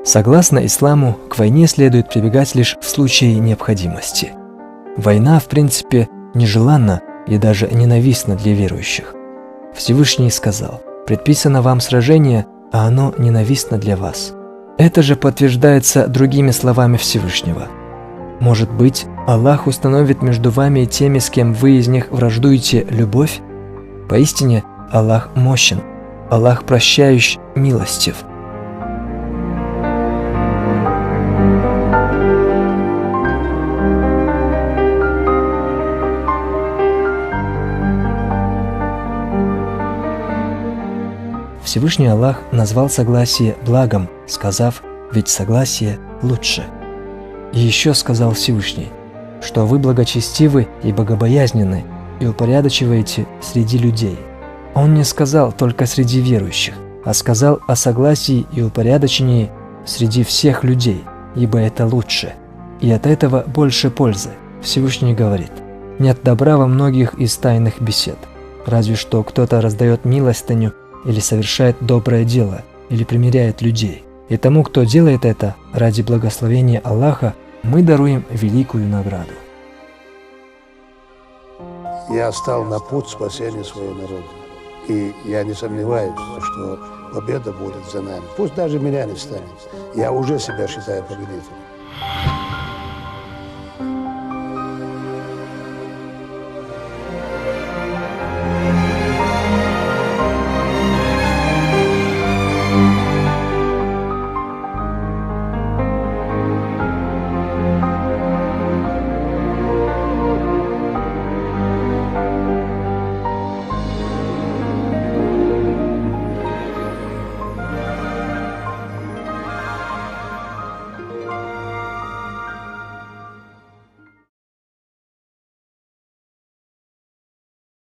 Согласно исламу, к войне следует прибегать лишь в случае необходимости. Война, в принципе, нежеланна и даже ненавистна для верующих. Всевышний сказал: «Предписано вам сражение, а оно ненавистно для вас». Это же подтверждается другими словами Всевышнего: «Может быть, Аллах установит между вами и теми, с кем вы из них враждуете, любовь? Поистине, Аллах мощен, Аллах прощающий, милостив». Всевышний Аллах назвал согласие благом, сказав: «Ведь согласие лучше». И еще сказал Всевышний, что вы благочестивы и богобоязненны и упорядочиваете среди людей. Он не сказал только среди верующих, а сказал о согласии и упорядочении среди всех людей, ибо это лучше, и от этого больше пользы. Всевышний говорит: «Нет добра во многих из тайных бесед, разве что кто-то раздает милостыню или совершает доброе дело, или примиряет людей. И тому, кто делает это ради благословения Аллаха, мы даруем великую награду». Я стал на путь спасения своего народа. И я не сомневаюсь, что победа будет за нами. Пусть даже меня не станет. Я уже себя считаю победителем.